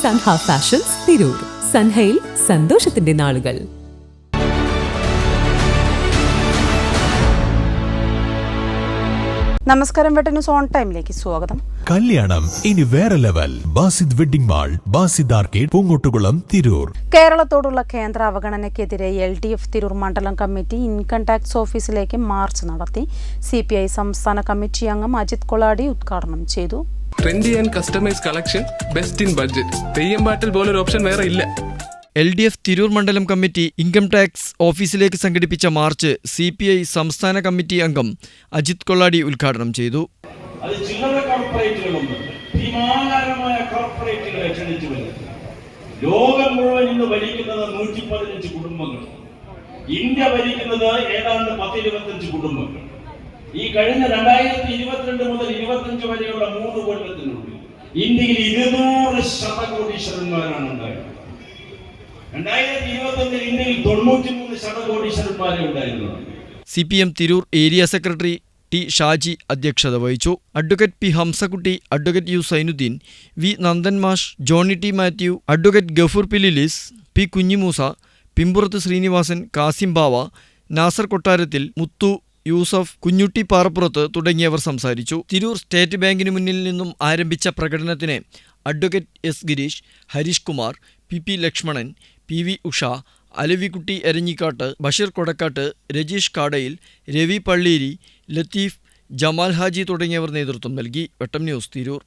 Sanha fashions Tirur. സൻഹയിൽ സന്തോഷത്തിന്റെ നാളുകൾ. നമസ്കാരം, വെട്ടന്യൂസ് ഓൺ ടൈമിലേക്ക് സ്വാഗതം. കല്യാണം ഇനി വേറെ level. Basid wedding mall, Basid arcade, Poongottukulam, Tirur. കേരളത്തോടുള്ള കേന്ദ്ര അവഗണനയ്ക്കെതിരെ LDF തിരൂർ മണ്ഡലം കമ്മിറ്റി ഇൻകം ടാക്സ് ഓഫീസിലേക്ക് മാർച്ച് നടത്തി. CPI സംസ്ഥാന കമ്മിറ്റി അംഗം അജിത് കൊളാടി ഉദ്ഘാടനം ചെയ്തു. Trendy and customise collection, best in budget. തെയ്യമ്പാട്ടിൽ പോലൊരു ഓപ്ഷൻ വേറെ ഇല്ല. LDF തിരൂർ മണ്ഡലം കമ്മിറ്റി ഇൻകം ടാക്സ് ഓഫീസിലേക്ക് സംഘടിപ്പിച്ച മാർച്ച് CPI സംസ്ഥാന കമ്മിറ്റി അംഗം അജിത് കൊളാടി ഉദ്ഘാടനം ചെയ്തു. അത് ചില്ലറ കോർപ്പറേറ്റുകളൊന്നും ഭീമാകാരമായ കോർപ്പറേറ്റുകളെ ക്ഷണിച്ചു വരുന്നു. ലോകം മുഴുവൻ ഇന്ന് ഭരിക്കുന്നത് 115 കുടുംബങ്ങൾ. ഇന്ത്യ ഭരിക്കുന്നത് ഏതാണ്ട് 10-25 കുടുംബങ്ങൾ. ഈ കഴിഞ്ഞ 2022 മുതൽ 25 വരെയുള്ള 3 കൊല്ലത്തിനുള്ളിൽ ഇന്ത്യയിൽ 200 ശതകോടീശ്വരന്മാരാണ് ഉണ്ടായത്. 2021 ഇന്ത്യയിൽ 93 ശതകോടീശ്വരന്മാരെ ഉണ്ടായിരുന്നു. CPM Tirur area secretary T. Shaji അധ്യക്ഷത വഹിച്ചു. Advocate P. Hamsakutty, advocate U. Sainudheen, V. Nandan മാഷ്, ജോണി T. മാത്യു, അഡ്വക്കേറ്റ് ഗഫൂർ പിലിലിസ്, P. കുഞ്ഞിമൂസ, പിമ്പുറത്ത് ശ്രീനിവാസൻ, കാസിം ബാവ, നാസർ കൊട്ടാരത്തിൽ, മുത്തു, യൂസഫ്, കുഞ്ഞുട്ടി പാറപ്പുറത്ത് തുടങ്ങിയവർ സംസാരിച്ചു. തിരൂർ സ്റ്റേറ്റ് ബാങ്കിന് മുന്നിൽ നിന്നും ആരംഭിച്ച പ്രകടനത്തിന് advocate S. Girish, Harish Kumar, P. Lakshmanan, P. Usha, Alavikutty Eranjikkat, Basheer Kodakkat, Rajeesh Kadayil, Ravi Palliri, Latheef, Jamal Haji തുടങ്ങിയവർ നേതൃത്വം നൽകി. വെട്ടം ന്യൂസ്, തിരൂർ.